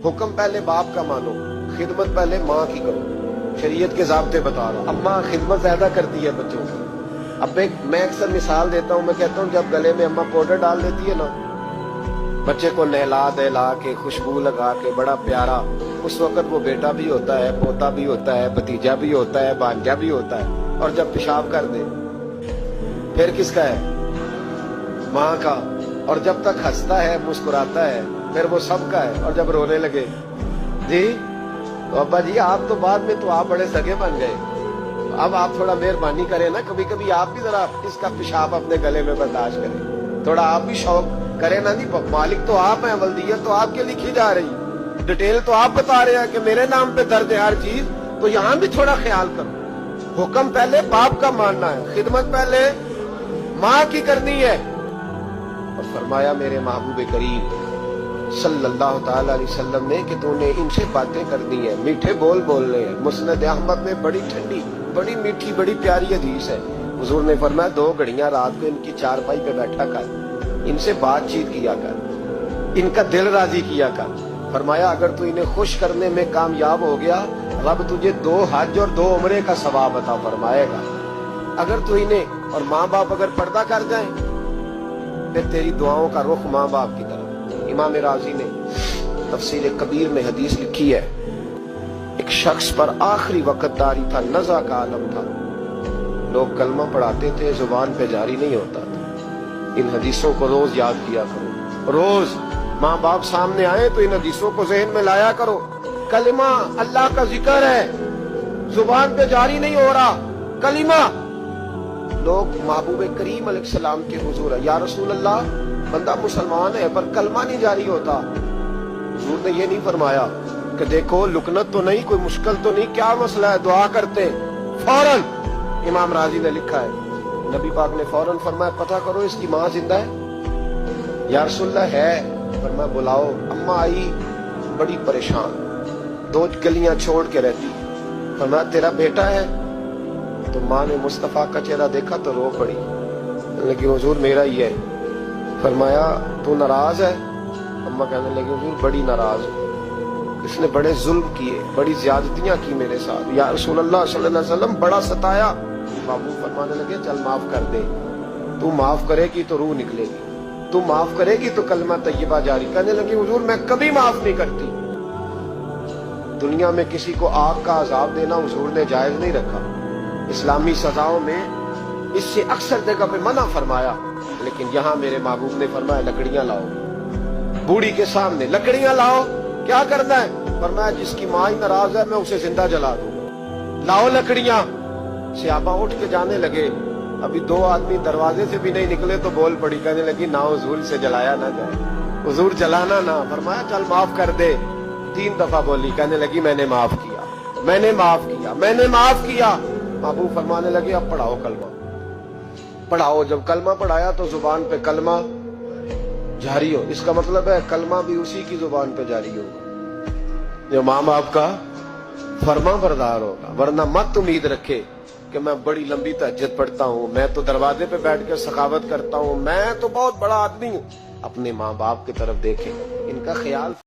हुक्म पहले बाप का मानो, खिदमत पहले माँ की करो। शरीयत के ज़ाब्ते बता रहा हूँ। अम्मा खिदमत ज्यादा करती है बच्चों की। अब मैं अक्सर मिसाल देता हूँ, मैं कहता हूँ जब गले में अम्मा पाउडर डाल देती है ना, बच्चे को नहला दहला के खुशबू लगा के बड़ा प्यारा, उस वक्त वो बेटा भी होता है, पोता भी होता है, भतीजा भी होता है, भांजा भी होता है। और जब पेशाब कर दे फिर किसका है? माँ का। और जब तक हंसता है मुस्कुराता है फिर वो सबका है। और जब रोने लगे जी तो अब्बा जी आप तो बाद में तो आप बड़े सगे बन गए, अब आप थोड़ा मेहरबानी करें ना, कभी कभी आप भी जरा इसका पेशाब अपने गले में बर्दाश्त करें, थोड़ा आप भी शौक करें ना। नहीं मालिक तो आप हैं, वल्दियत तो आपके लिखी जा रही, डिटेल तो आप बता रहे हैं कि मेरे नाम पे दर्ज है हर चीज, तो यहाँ भी थोड़ा ख्याल करो। हुक्म पहले बाप का मानना है, खिदमत पहले माँ की करनी है। और फरमाया मेरे महबूब करीम सल्लल्लाहु ताला अलैहि वसल्लम ने कि तूने इनसे बातें करनी है, मीठे बोल बोलने हैं। मुस्नद अहमद में बड़ी ठंडी, बड़ी मीठी, बड़ी प्यारी हदीस है। हुजूर ने फरमाया 2 घड़ियां रात को इनकी चारपाई पे बैठा कर, इनसे बातचीत किया कर, इनका दिल राजी किया कर। फरमाया अगर तू इन्हें खुश करने में कामयाब हो गया, रब तुझे 2 हज और 2 उम्रे का सवाब अता फरमाएगा। अगर तू इन्हें और माँ बाप अगर पर्दा कर जाए फिर तेरी दुआओं का रुख माँ बाप की तरफ। इमाम राजी ने तफसीर कबीर में हदीस लिखी है, एक शख्स पर आखिरी वक्त तारी था, नज़ा का आलम था, लोग कलमा पढ़ाते थे, जुबान पे जारी नहीं होता था। इन हदीसों को रोज याद किया करो, रोज माँ बाप सामने आए तो इन हदीसों को जहन में लाया करो। कलिमा अल्लाह का जिक्र है, जुबान पे जारी नहीं हो रहा कलिमा। लोग महबूब करीम अलैहिस्सलाम के हुजूर है, या रसूल अल्लाह बंदा मुसलमान है पर कलमा नहीं जारी होता। हुजूर ने ये नहीं फरमाया कि देखो लुकनत तो नहीं, कोई मुश्किल तो नहीं, क्या मसला है, दुआ करते। फौरन इमाम राजी ने लिखा है, नबी पाक ने फौरन फरमाया पता करो इसकी माँ जिंदा है। या रसूल अल्लाह है, फरमाया बुलाओ। अम्मा आई बड़ी परेशान, 2 गलियां छोड़ के रहती। फरमाया तेरा बेटा है? तो माँ ने मुस्तफा का चेहरा देखा तो रो पड़ी, लेकिन हुजूर मेरा ही है। फरमाया तू नाराज है? अम्मा कहने लगी हुजूर बड़ी नाराज हूँ, इसने बड़े जुल्म किए, बड़ी ज्यादतियां की मेरे साथ। या रसूल अल्लाह सल्लल्लाहु अलैहि वसल्लम बड़ा सताया। बाबू फरमाने लगे चल माफ कर दे, तू माफ करेगी तो रूह निकलेगी, तू माफ करेगी तो कलमा तैयबा जारी। कहने लगी हुजूर मैं कभी माफ नहीं करती। दुनिया में किसी को आग का अजाब देना हुजूर ने जायज नहीं रखा, इस्लामी सजाओं में इससे अक्सर जगह पे मना फरमाया, लेकिन यहाँ मेरे महबूब ने फरमाया लकड़ियां लाओ। बूढ़ी के सामने लकड़ियां लाओ, क्या करना है? फरमाया जिसकी माँ ही नाराज है मैं उसे जिंदा जला दूंगा, लाओ लकड़ियां। सहाबा उठ के जाने लगे, अभी 2 आदमी दरवाजे से भी नहीं निकले तो बोल पड़ी, कहने लगी ना हुजूर से जलाया ना जाए, हुजूर जलाना ना। फरमाया चल माफ कर दे। 3 दफा बोली, कहने लगी मैंने माफ किया, मैंने माफ किया, मैंने माफ किया। महबूब फरमाने लगे अब पढ़ाओ कलमा, पढ़ाओ। जब कलमा पढ़ाया तो जुबान पे कलमा जारी हो, इसका मतलब है कलमा भी उसी की जुबान पे जारी होगा जो माँ बाप का फरमा बरदार होगा। वरना मत उम्मीद रखे कि मैं बड़ी लंबी तहज्जुद पढ़ता हूँ, मैं तो दरवाजे पे बैठ कर सखावत करता हूँ, मैं तो बहुत बड़ा आदमी हूँ। अपने माँ बाप की तरफ देखें, इनका ख्याल